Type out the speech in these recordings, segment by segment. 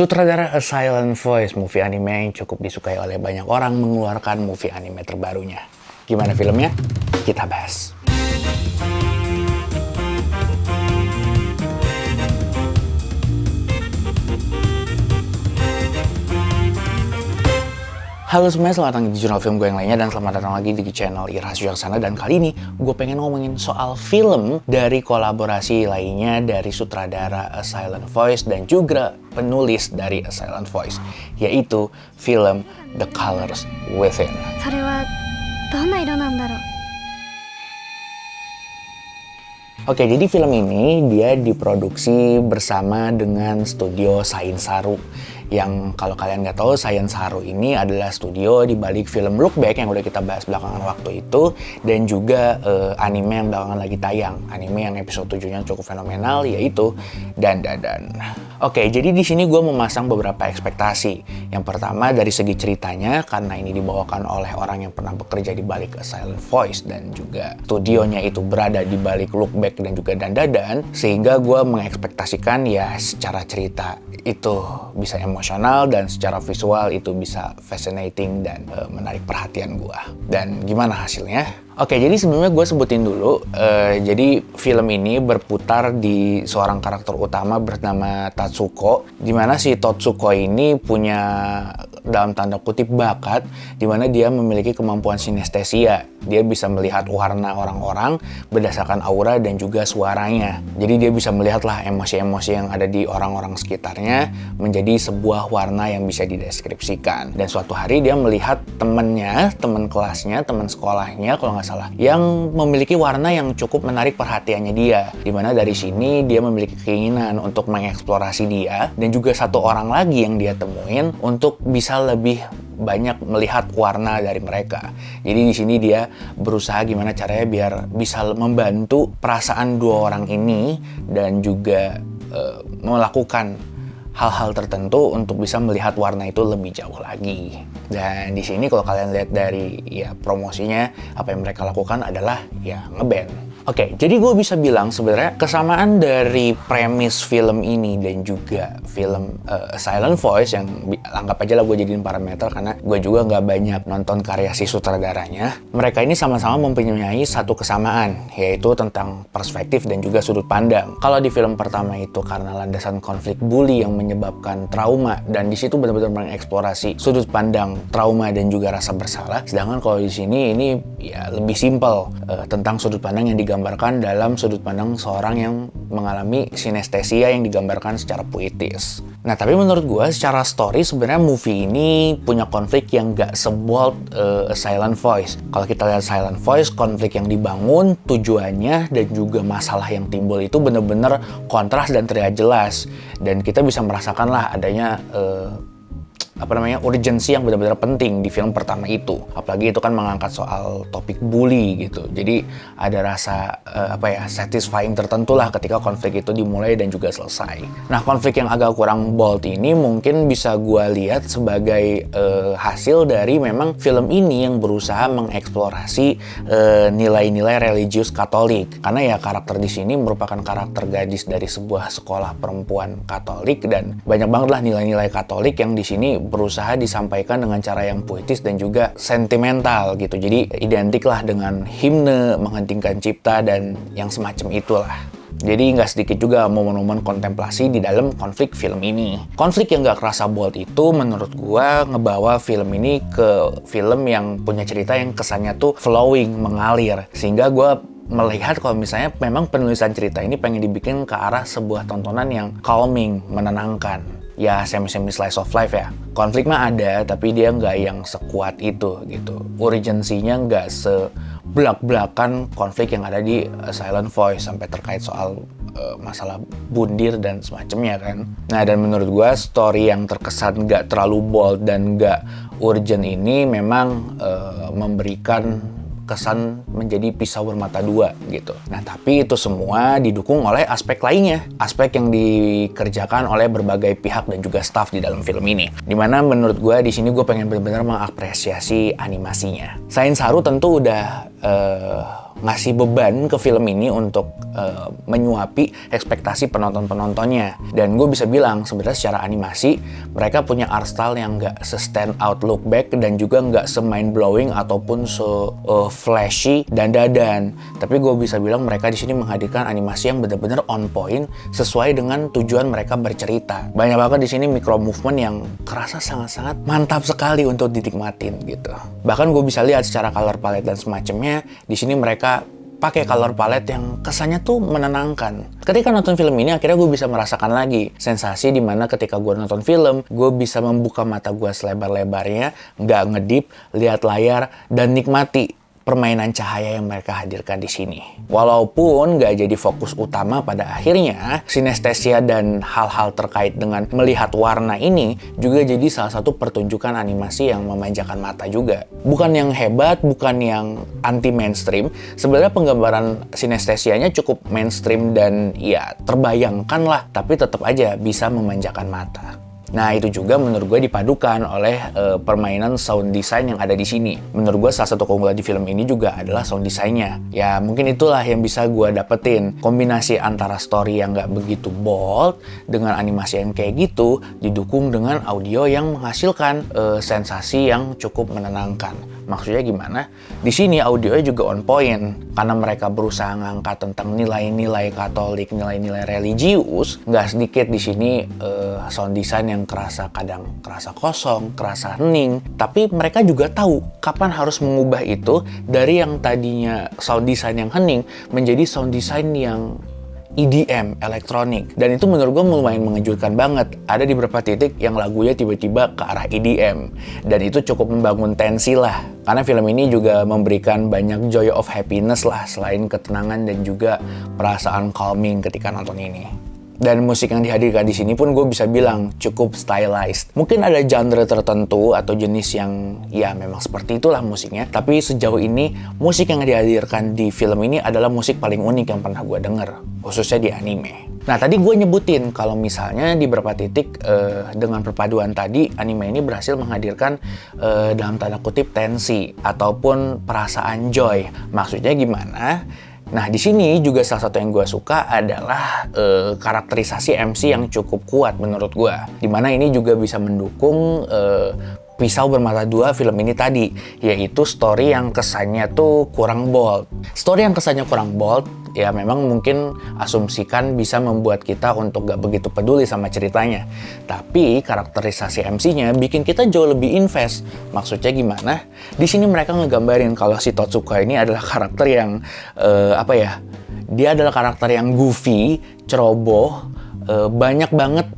Sutradara A Silent Voice, movie anime yang cukup disukai oleh banyak orang, mengeluarkan movie anime terbarunya. Gimana filmnya? Kita bahas. Halo semuanya, selamat datang di jurnal film gue yang lainnya, dan selamat datang lagi di channel Irahasu Yaksana. Dan kali ini gue pengen ngomongin soal film dari kolaborasi lainnya dari sutradara A Silent Voice dan juga penulis dari A Silent Voice, yaitu film The Colors Within. Oke, jadi film ini dia diproduksi bersama dengan studio Sainsaru. Yang kalau kalian nggak tahu, Sainsaru ini adalah studio di balik film Look Back yang udah kita bahas belakangan waktu itu, dan juga anime yang belakangan lagi tayang. Anime yang episode 7-nya cukup fenomenal, yaitu Dandadan. Oke, jadi di sini gue memasang beberapa ekspektasi. Yang pertama dari segi ceritanya, karena ini dibawakan oleh orang yang pernah bekerja di balik A Silent Voice dan juga studionya itu berada di balik Look Back dan juga Dandadan, sehingga gue mengekspektasikan ya secara cerita itu bisa emosional dan secara visual itu bisa fascinating dan menarik perhatian gue. Dan gimana hasilnya? Oke, jadi sebelumnya gue sebutin dulu, jadi film ini berputar di seorang karakter utama bernama Tatsuko, dimana si Tatsuko ini punya dalam tanda kutip bakat, dimana dia memiliki kemampuan sinestesia. Dia bisa melihat warna orang-orang berdasarkan aura dan juga suaranya. Jadi dia bisa melihatlah emosi-emosi yang ada di orang-orang sekitarnya menjadi sebuah warna yang bisa dideskripsikan. Dan suatu hari dia melihat temennya, teman kelasnya, teman sekolahnya kalau nggak salah, yang memiliki warna yang cukup menarik perhatiannya dia. Dimana dari sini dia memiliki keinginan untuk mengeksplorasi dia, dan juga satu orang lagi yang dia temuin untuk bisa lebih banyak melihat warna dari mereka. Jadi di sini dia berusaha gimana caranya biar bisa membantu perasaan dua orang ini dan juga melakukan hal-hal tertentu untuk bisa melihat warna itu lebih jauh lagi. Dan di sini kalau kalian lihat dari ya promosinya, apa yang mereka lakukan adalah ya ngeband. Oke, jadi gue bisa bilang sebenarnya kesamaan dari premis film ini dan juga film Silent Voice, yang anggap aja lah gue jadiin parameter karena gue juga nggak banyak nonton karya si sutradaranya. Mereka ini sama-sama mempunyai satu kesamaan, yaitu tentang perspektif dan juga sudut pandang. Kalau di film pertama itu karena landasan konflik bully yang menyebabkan trauma, dan di situ benar-benar mengeksplorasi sudut pandang trauma dan juga rasa bersalah. Sedangkan kalau di sini ini ya lebih simpel tentang sudut pandang yang digambarkan dalam sudut pandang seorang yang mengalami sinestesia yang digambarkan secara puitis. Nah, tapi menurut gue secara story sebenarnya movie ini punya konflik yang gak sebold A Silent Voice. Kalau kita lihat Silent Voice, konflik yang dibangun, tujuannya dan juga masalah yang timbul itu benar-benar kontras dan terlihat jelas. Dan kita bisa merasakan lah adanya urgensi yang benar-benar penting di film pertama itu. Apalagi itu kan mengangkat soal topik bully gitu. Jadi ada rasa satisfying tertentu lah ketika konflik itu dimulai dan juga selesai. Nah, konflik yang agak kurang bold ini mungkin bisa gue lihat sebagai hasil dari memang film ini yang berusaha mengeksplorasi nilai-nilai religius Katolik. Karena ya karakter di sini merupakan karakter gadis dari sebuah sekolah perempuan Katolik, dan banyak banget lah nilai-nilai Katolik yang di sini berusaha disampaikan dengan cara yang puitis dan juga sentimental gitu. Jadi identik lah dengan himne, menghentikan cipta, dan yang semacam itulah. Jadi nggak sedikit juga momen-momen kontemplasi di dalam konflik film ini. Konflik yang nggak kerasa bold itu menurut gua ngebawa film ini ke film yang punya cerita yang kesannya tuh flowing, mengalir. Sehingga gua melihat kalau misalnya memang penulisan cerita ini pengen dibikin ke arah sebuah tontonan yang calming, menenangkan. Ya semi-semi slice of life ya. Konflik mah ada, tapi dia nggak yang sekuat itu gitu. Urgensinya nggak sebelak-belakan konflik yang ada di Silent Voice, sampai terkait soal masalah bundir dan semacamnya kan. Nah, dan menurut gue story yang terkesan nggak terlalu bold dan nggak urgent ini memang memberikan kesan menjadi pisau bermata dua gitu. Nah, tapi itu semua didukung oleh aspek lainnya, aspek yang dikerjakan oleh berbagai pihak dan juga staff di dalam film ini. Dimana menurut gue di sini gue pengen benar-benar mengapresiasi animasinya. Sainsaru tentu udah ngasih beban ke film ini untuk menyuapi ekspektasi penonton-penontonnya. Dan gue bisa bilang sebenarnya secara animasi mereka punya art style yang nggak se-stand out look back dan juga nggak se-mind blowing ataupun flashy dan dadan. Tapi gue bisa bilang mereka di sini menghadirkan animasi yang benar-benar on point sesuai dengan tujuan mereka bercerita. Banyak banget di sini micro movement yang kerasa sangat-sangat mantap sekali untuk dinikmatin gitu. Bahkan gue bisa lihat secara color palette dan semacamnya, di sini mereka pakai color palette yang kesannya tuh menenangkan. Ketika nonton film ini, akhirnya gue bisa merasakan lagi sensasi dimana ketika gue nonton film, gue bisa membuka mata gue selebar-lebarnya, nggak ngedip, lihat layar, dan nikmati permainan cahaya yang mereka hadirkan di sini. Walaupun nggak jadi fokus utama pada akhirnya, sinestesia dan hal-hal terkait dengan melihat warna ini juga jadi salah satu pertunjukan animasi yang memanjakan mata juga. Bukan yang hebat, bukan yang anti-mainstream. Sebenarnya penggambaran sinestesianya cukup mainstream dan ya terbayangkan lah, tapi tetap aja bisa memanjakan mata. Nah, itu juga menurut gue dipadukan oleh permainan sound design yang ada di sini. Menurut gue salah satu keunggulan di film ini juga adalah sound desainnya. Ya, mungkin itulah yang bisa gue dapetin. Kombinasi antara story yang gak begitu bold dengan animasi yang kayak gitu, didukung dengan audio yang menghasilkan sensasi yang cukup menenangkan. Maksudnya gimana? Di sini audionya juga on point karena mereka berusaha ngangkat tentang nilai-nilai Katolik, nilai-nilai religius. Nggak sedikit di sini sound design yang kadang kerasa kosong, kerasa hening. Tapi mereka juga tahu kapan harus mengubah itu dari yang tadinya sound design yang hening menjadi sound design yang EDM, elektronik. Dan itu menurut gue lumayan mengejutkan banget. Ada di beberapa titik yang lagunya tiba-tiba ke arah EDM. Dan itu cukup membangun tensi lah. Karena film ini juga memberikan banyak joy of happiness lah, selain ketenangan dan juga perasaan calming ketika nonton ini. Dan musik yang dihadirkan di sini pun gue bisa bilang cukup stylized. Mungkin ada genre tertentu atau jenis yang ya memang seperti itulah musiknya. Tapi sejauh ini musik yang dihadirkan di film ini adalah musik paling unik yang pernah gue denger, khususnya di anime. Nah, tadi gue nyebutin kalau misalnya di beberapa titik dengan perpaduan tadi, anime ini berhasil menghadirkan dalam tanda kutip tensi ataupun perasaan joy. Maksudnya gimana? Nah, di sini juga salah satu yang gue suka adalah karakterisasi MC yang cukup kuat menurut gue. Dimana ini juga bisa mendukung pisau bermata dua film ini tadi, yaitu story yang kesannya tuh kurang bold. Story yang kesannya kurang bold, ya memang mungkin asumsikan bisa membuat kita untuk gak begitu peduli sama ceritanya. Tapi karakterisasi MC-nya bikin kita jauh lebih invest. Maksudnya gimana? Di sini mereka ngegambarin kalau si Totsuka ini adalah karakter yang dia adalah karakter yang goofy, ceroboh, banyak banget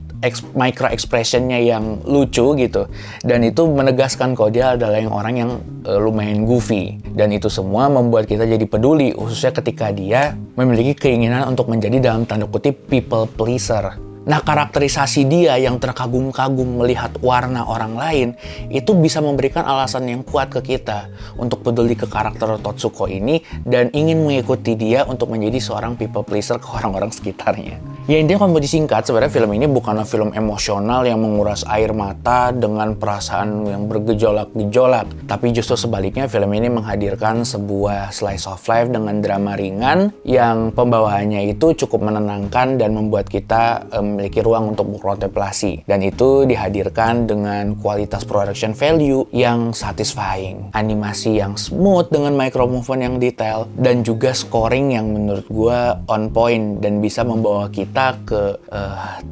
micro expressionnya yang lucu gitu, dan itu menegaskan kalau dia adalah orang yang lumayan goofy, dan itu semua membuat kita jadi peduli, khususnya ketika dia memiliki keinginan untuk menjadi dalam tanda kutip people pleaser. Nah, karakterisasi dia yang terkagum-kagum melihat warna orang lain itu bisa memberikan alasan yang kuat ke kita untuk peduli ke karakter Totsuko ini dan ingin mengikuti dia untuk menjadi seorang people pleaser ke orang-orang sekitarnya. Ya, intinya kalau mau disingkat, sebenarnya film ini bukanlah film emosional yang menguras air mata dengan perasaan yang bergejolak-gejolak, tapi justru sebaliknya film ini menghadirkan sebuah slice of life dengan drama ringan yang pembawaannya itu cukup menenangkan dan membuat kita memiliki ruang untuk berkontemplasi, dan itu dihadirkan dengan kualitas production value yang satisfying, animasi yang smooth dengan micro movement yang detail, dan juga scoring yang menurut gue on point dan bisa membawa kita ke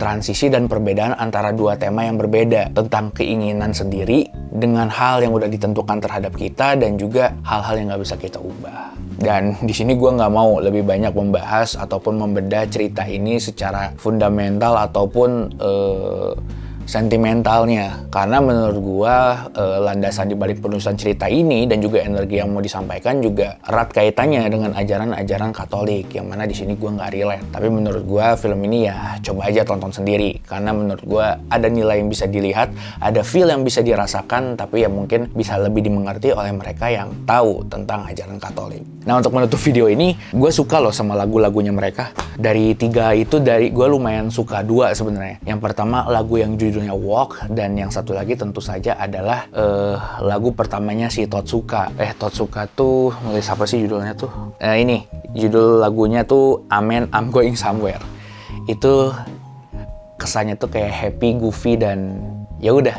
transisi dan perbedaan antara dua tema yang berbeda tentang keinginan sendiri dengan hal yang udah ditentukan terhadap kita dan juga hal-hal yang nggak bisa kita ubah. Dan di sini gue nggak mau lebih banyak membahas ataupun membedah cerita ini secara fundamental ataupun sentimentalnya, karena menurut gua landasan dibalik penulisan cerita ini dan juga energi yang mau disampaikan juga erat kaitannya dengan ajaran-ajaran Katolik, yang mana di sini gua nggak relate. Tapi menurut gua film ini ya coba aja tonton sendiri, karena menurut gua ada nilai yang bisa dilihat, ada feel yang bisa dirasakan, tapi ya mungkin bisa lebih dimengerti oleh mereka yang tahu tentang ajaran Katolik. Nah, untuk menutup video ini, gue suka loh sama lagu-lagunya mereka. Dari 3 itu, gue lumayan suka 2 sebenarnya. Yang pertama lagu yang judul judulnya Walk, dan yang satu lagi tentu saja adalah lagu pertamanya si Totsuka. Totsuka tuh nulis apa sih judulnya tuh? Ini judul lagunya tuh Amen I'm Going Somewhere. Itu kesannya tuh kayak happy, goofy, dan ya udah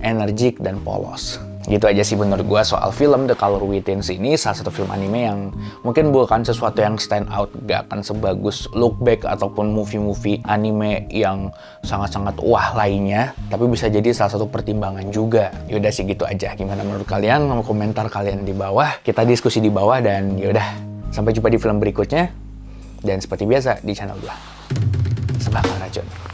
energik dan polos. Gitu aja sih menurut gue soal film The Color Within ini. Salah satu film anime yang mungkin bukan sesuatu yang stand out, gak akan sebagus Look Back ataupun movie-movie anime yang sangat-sangat wah lainnya, tapi bisa jadi salah satu pertimbangan juga. Yaudah sih gitu aja. Gimana menurut kalian? Mau komentar kalian di bawah, kita diskusi di bawah, dan yaudah sampai jumpa di film berikutnya. Dan seperti biasa di channel gue, Sebagai Racun.